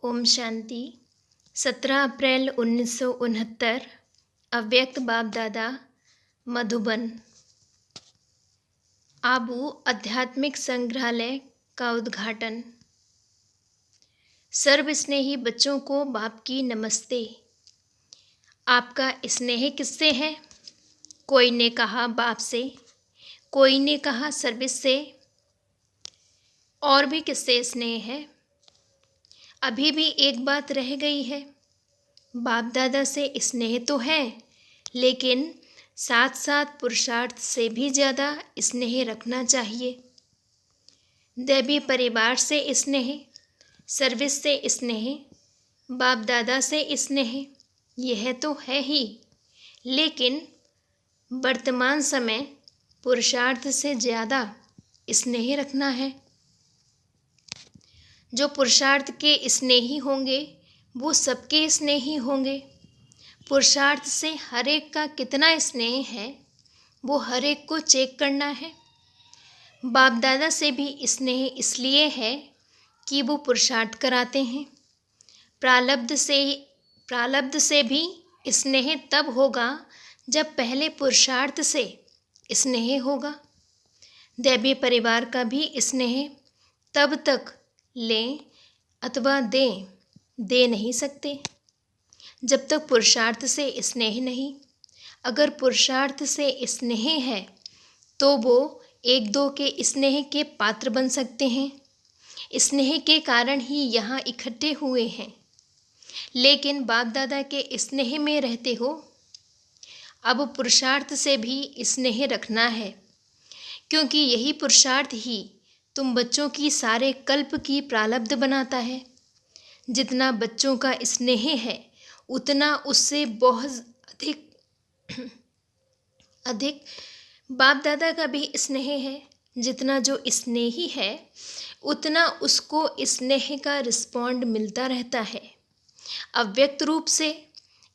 ओम शांति। 17 अप्रैल 1969। अव्यक्त बाप दादा, मधुबन। आबू आध्यात्मिक संग्रहालय का उद्घाटन। सर्व स्नेही बच्चों को बाप की नमस्ते। आपका स्नेह किससे है? कोई ने कहा बाप से, कोई ने कहा सर्विस से, और भी किससे स्नेह है? अभी भी एक बात रह गई है, बाप दादा से स्नेह तो है, लेकिन साथ साथ पुरुषार्थ से भी ज़्यादा स्नेह रखना चाहिए। दैवी परिवार से स्नेह, सर्विस से स्नेह, बाप दादा से स्नेह, यह तो है ही, लेकिन वर्तमान समय पुरुषार्थ से ज़्यादा स्नेह रखना है। जो पुरुषार्थ के स्नेही होंगे वो सबके स्नेही होंगे। पुरुषार्थ से हर एक का कितना स्नेह है वो हर एक को चेक करना है। बाप दादा से भी स्नेह इसलिए है कि वो पुरुषार्थ कराते हैं। प्रारब्ध से भी स्नेह तब होगा जब पहले पुरुषार्थ से स्नेह होगा। दैवी परिवार का भी स्नेह तब तक लें अथवा दे नहीं सकते जब तक पुरुषार्थ से स्नेह नहीं। अगर पुरुषार्थ से स्नेह है तो वो एक दो के स्नेह के पात्र बन सकते हैं। स्नेह के कारण ही यहाँ इकट्ठे हुए हैं, लेकिन बाप दादा के स्नेह में रहते हो। अब पुरुषार्थ से भी स्नेह रखना है, क्योंकि यही पुरुषार्थ ही तुम बच्चों की सारे कल्प की प्रारब्ध बनाता है। जितना बच्चों का स्नेह है उतना उससे बहुत अधिक बाप दादा का भी स्नेह है। जितना जो स्नेही है उतना उसको स्नेह का रिस्पॉन्ड मिलता रहता है। अव्यक्त रूप से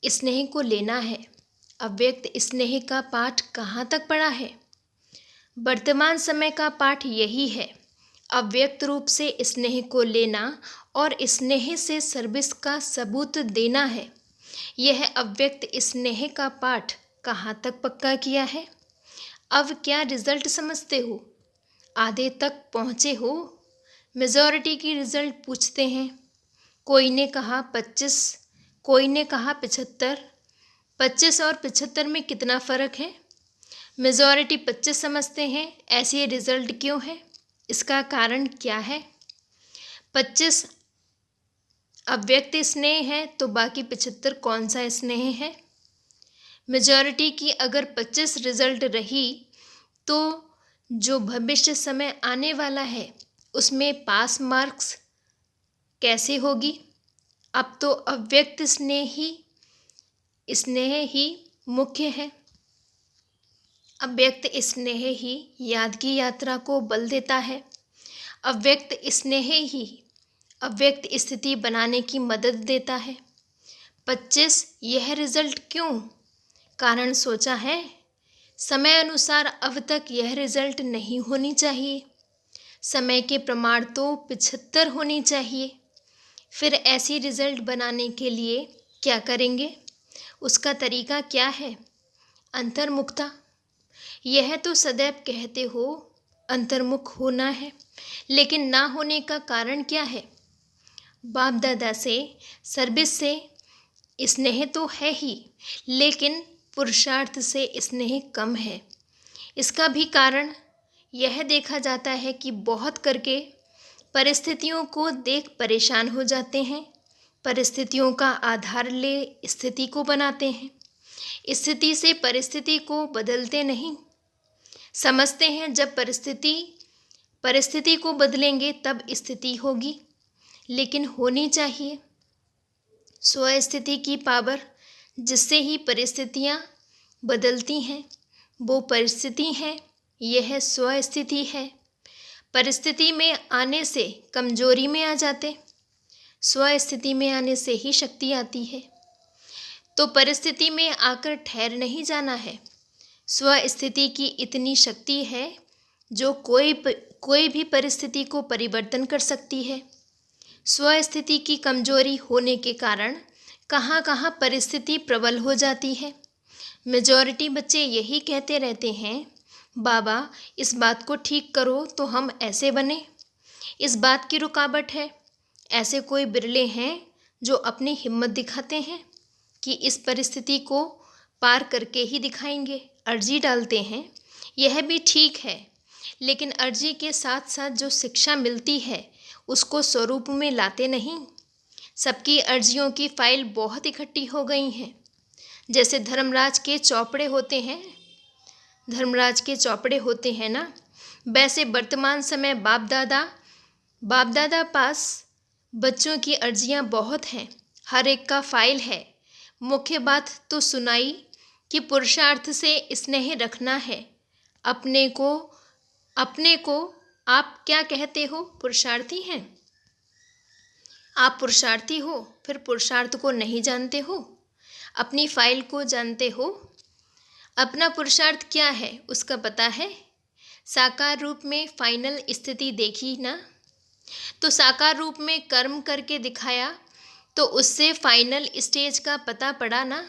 स्नेह को लेना है। अव्यक्त स्नेह का पाठ कहाँ तक पढ़ा है? वर्तमान समय का पाठ यही है, अव्यक्त रूप से स्नेह को लेना और स्नेह से सर्विस का सबूत देना है। यह अव्यक्त स्नेह का पाठ कहाँ तक पक्का किया है? अब क्या रिजल्ट समझते हो? आधे तक पहुँचे हो? मेजॉरिटी की रिजल्ट पूछते हैं। कोई ने कहा 25, कोई ने कहा 75। 25 और 75 में कितना फ़र्क है? मेजॉरिटी 25 समझते हैं। ऐसे रिजल्ट क्यों है? इसका कारण क्या है? 25 अव्यक्त स्नेह है तो बाकी 75 कौन सा स्नेह है? मेजॉरिटी की अगर 25 रिजल्ट रही तो जो भविष्य समय आने वाला है उसमें पास मार्क्स कैसे होगी? अब तो अव्यक्त स्नेह ही मुख्य है। अव्यक्त स्नेह ही याद की यात्रा को बल देता है। अव्यक्त स्नेह ही अव्यक्त स्थिति बनाने की मदद देता है। 25 यह रिजल्ट क्यों? कारण सोचा है? समय अनुसार अब तक यह रिजल्ट नहीं होनी चाहिए। समय के प्रमाण तो 75 होनी चाहिए। फिर ऐसी रिजल्ट बनाने के लिए क्या करेंगे? उसका तरीका क्या है? अंतर्मुखता। यह तो सदैव कहते हो अंतर्मुख होना है, लेकिन ना होने का कारण क्या है? बाप दादा से सर्विस से स्नेह तो है ही, लेकिन पुरुषार्थ से स्नेह कम है। इसका भी कारण यह देखा जाता है कि बहुत करके परिस्थितियों को देख परेशान हो जाते हैं। परिस्थितियों का आधार ले स्थिति को बनाते हैं। स्थिति से परिस्थिति को बदलते नहीं। समझते हैं जब परिस्थिति को बदलेंगे तब स्थिति होगी, लेकिन होनी चाहिए स्वस्थिति की पावर, जिससे ही परिस्थितियाँ बदलती हैं। वो परिस्थिति है, यह स्वस्थिति है। परिस्थिति में आने से कमजोरी में आ जाते, स्वस्थिति में आने से ही शक्ति आती है। तो परिस्थिति में आकर ठहर नहीं जाना है। स्वस्थिति की इतनी शक्ति है जो कोई भी परिस्थिति को परिवर्तन कर सकती है। स्वस्थिति की कमजोरी होने के कारण कहाँ कहाँ परिस्थिति प्रबल हो जाती है। मेजॉरिटी बच्चे यही कहते रहते हैं, बाबा इस बात को ठीक करो तो हम ऐसे बने, इस बात की रुकावट है। ऐसे कोई बिरले हैं जो अपनी हिम्मत दिखाते हैं कि इस परिस्थिति को पार करके ही दिखाएंगे, अर्जी डालते हैं। यह भी ठीक है, लेकिन अर्जी के साथ साथ जो शिक्षा मिलती है उसको स्वरूप में लाते नहीं। सबकी अर्जियों की फाइल बहुत इकट्ठी हो गई हैं। जैसे धर्मराज के चौपड़े होते हैं ना, वैसे वर्तमान समय बाप दादा पास बच्चों की अर्जियां बहुत हैं, हर एक का फाइल है। मुख्य बात तो सुनाई कि पुरुषार्थ से स्नेह रखना है। अपने को आप क्या कहते हो? पुरुषार्थी हैं। आप पुरुषार्थी हो, फिर पुरुषार्थ को नहीं जानते हो, अपनी फाइल को जानते हो। अपना पुरुषार्थ क्या है उसका पता है। साकार रूप में फाइनल स्थिति देखी ना, तो साकार रूप में कर्म करके दिखाया तो उससे फाइनल स्टेज का पता पड़ा ना।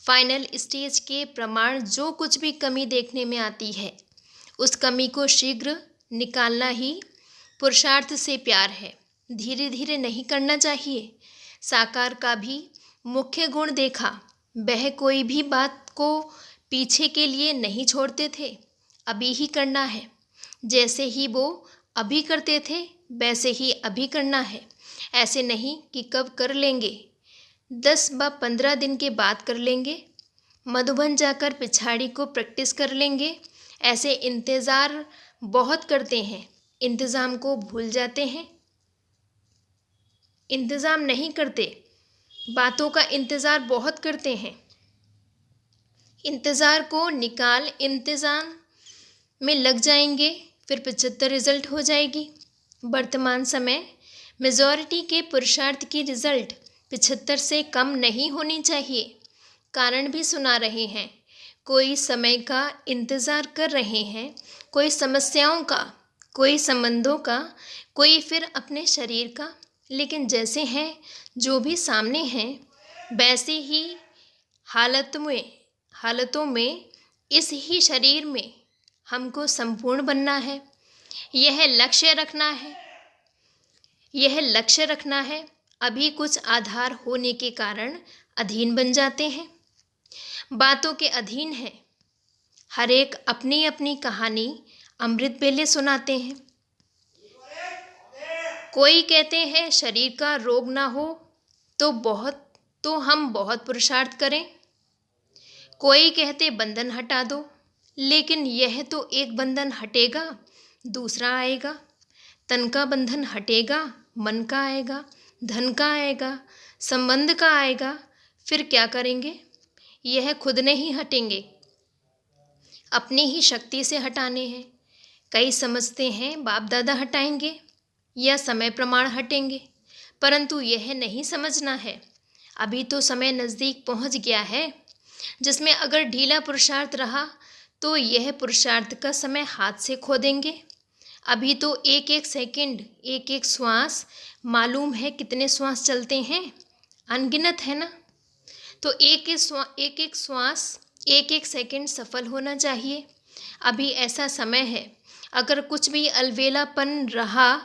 फाइनल स्टेज के प्रमाण जो कुछ भी कमी देखने में आती है उस कमी को शीघ्र निकालना ही पुरुषार्थ से प्यार है। धीरे धीरे नहीं करना चाहिए। साकार का भी मुख्य गुण देखा, वह कोई भी बात को पीछे के लिए नहीं छोड़ते थे। अभी ही करना है, जैसे ही वो अभी करते थे वैसे ही अभी करना है। ऐसे नहीं कि कब कर लेंगे, 10 व 15 दिन के बाद कर लेंगे, मधुबन जाकर पिछाड़ी को प्रैक्टिस कर लेंगे। ऐसे इंतज़ार बहुत करते हैं, इंतज़ाम को भूल जाते हैं। इंतज़ाम नहीं करते, बातों का इंतज़ार बहुत करते हैं। इंतज़ार को निकाल इंतज़ाम में लग जाएंगे, फिर 75 रिज़ल्ट हो जाएगी। वर्तमान समय मेजॉरिटी के पुरुषार्थ की रिज़ल्ट 75 से कम नहीं होनी चाहिए। कारण भी सुना रहे हैं। कोई समय का इंतज़ार कर रहे हैं, कोई समस्याओं का, कोई संबंधों का, कोई फिर अपने शरीर का। लेकिन जैसे हैं जो भी सामने हैं वैसे ही हालतों में इस ही शरीर में हमको संपूर्ण बनना है। यह लक्ष्य रखना है। अभी कुछ आधार होने के कारण अधीन बन जाते हैं, बातों के अधीन है। हर एक अपनी अपनी कहानी अमृत बेले सुनाते हैं। कोई कहते हैं शरीर का रोग ना हो तो हम बहुत पुरुषार्थ करें। कोई कहते बंधन हटा दो, लेकिन यह तो एक बंधन हटेगा दूसरा आएगा। तन का बंधन हटेगा, मन का आएगा, धन का आएगा, संबंध का आएगा। फिर क्या करेंगे? यह खुद नहीं हटेंगे, अपनी ही शक्ति से हटाने हैं। कई समझते हैं बाप दादा हटाएंगे या समय प्रमाण हटेंगे, परंतु यह नहीं समझना है। अभी तो समय नज़दीक पहुंच गया है जिसमें अगर ढीला पुरुषार्थ रहा तो यह पुरुषार्थ का समय हाथ से खो देंगे। अभी तो एक एक सेकंड, एक एक श्वास, मालूम है कितने श्वास चलते हैं? अनगिनत है ना। तो एक एक श्वास, एक एक सेकंड सफल होना चाहिए। अभी ऐसा समय है, अगर कुछ भी अलबेलापन रहा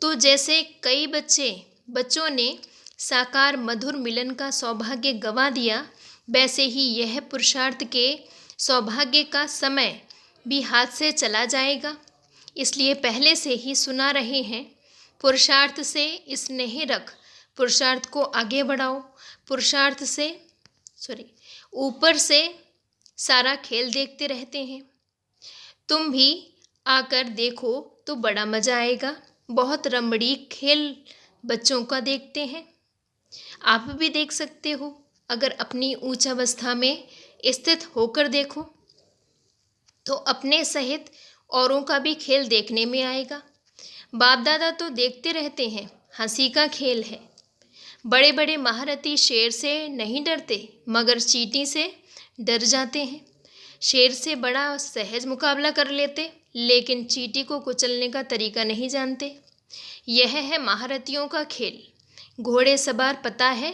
तो जैसे कई बच्चों ने साकार मधुर मिलन का सौभाग्य गंवा दिया, वैसे ही यह पुरुषार्थ के सौभाग्य का समय भी हाथ से चला जाएगा। इसलिए पहले से ही सुना रहे हैं, पुरुषार्थ से स्नेह रख, पुरुषार्थ को आगे बढ़ाओ। पुरुषार्थ से ऊपर से सारा खेल देखते रहते हैं। तुम भी आकर देखो तो बड़ा मज़ा आएगा। बहुत रमणीक खेल बच्चों का देखते हैं। आप भी देख सकते हो, अगर अपनी उच्च अवस्था में स्थित होकर देखो तो अपने सहित औरों का भी खेल देखने में आएगा। बाप दादा तो देखते रहते हैं, हंसी का खेल है। बड़े बड़े महारथी शेर से नहीं डरते मगर चींटी से डर जाते हैं। शेर से बड़ा सहज मुकाबला कर लेते, लेकिन चींटी को कुचलने का तरीका नहीं जानते। यह है महारथियों का खेल। घोड़े सवार पता है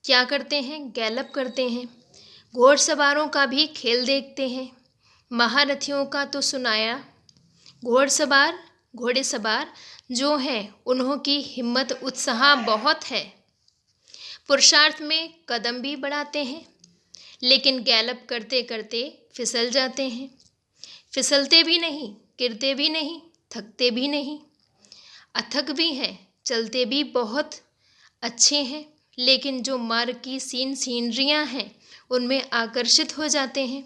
क्या करते हैं? गैलप करते हैं। घोड़सवारों का भी खेल देखते हैं। महारथियों का तो सुनाया। घोड़ेसवार जो हैं उन्हों की हिम्मत उत्साह बहुत है। पुरुषार्थ में कदम भी बढ़ाते हैं, लेकिन गैलप करते करते फिसल जाते हैं। फिसलते भी नहीं, गिरते भी नहीं, थकते भी नहीं। अथक भी हैं, चलते भी बहुत अच्छे हैं, लेकिन जो मार्ग की सीनरियाँ हैं उनमें आकर्षित हो जाते हैं।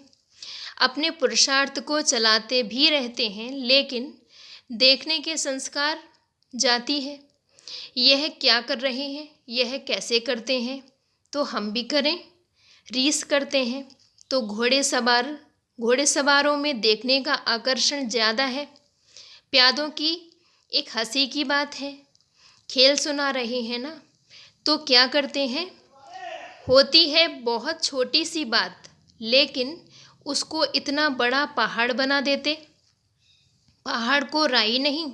अपने पुरुषार्थ को चलाते भी रहते हैं, लेकिन देखने के संस्कार जाती है। यह क्या कर रहे हैं, यह कैसे करते हैं, तो हम भी करें। रीस करते हैं तो घोड़ेसवारों में देखने का आकर्षण ज़्यादा है। प्यादों की एक हंसी की बात है। खेल सुना रहे हैं ना, तो क्या करते हैं? होती है बहुत छोटी सी बात, लेकिन उसको इतना बड़ा पहाड़ बना देते। पहाड़ को राई नहीं,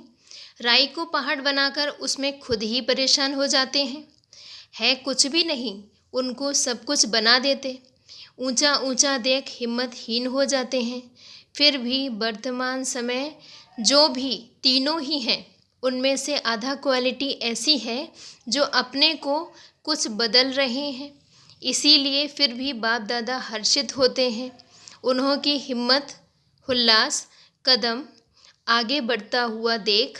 राई को पहाड़ बनाकर उसमें खुद ही परेशान हो जाते हैं। है कुछ भी नहीं, उनको सब कुछ बना देते। ऊंचा ऊंचा देख हिम्मतहीन हो जाते हैं। फिर भी वर्तमान समय जो भी तीनों ही हैं, उनमें से आधा क्वालिटी ऐसी है जो अपने को कुछ बदल रहे हैं। इसीलिए फिर भी बाप दादा हर्षित होते हैं। उन्हों की हिम्मत, उल्लास, कदम आगे बढ़ता हुआ देख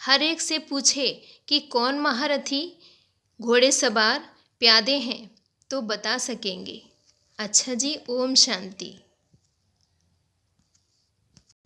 हर एक से पूछे कि कौन महारथी, घोड़ेसवार, प्यादे हैं, तो बता सकेंगे। अच्छा जी, ओम शांति।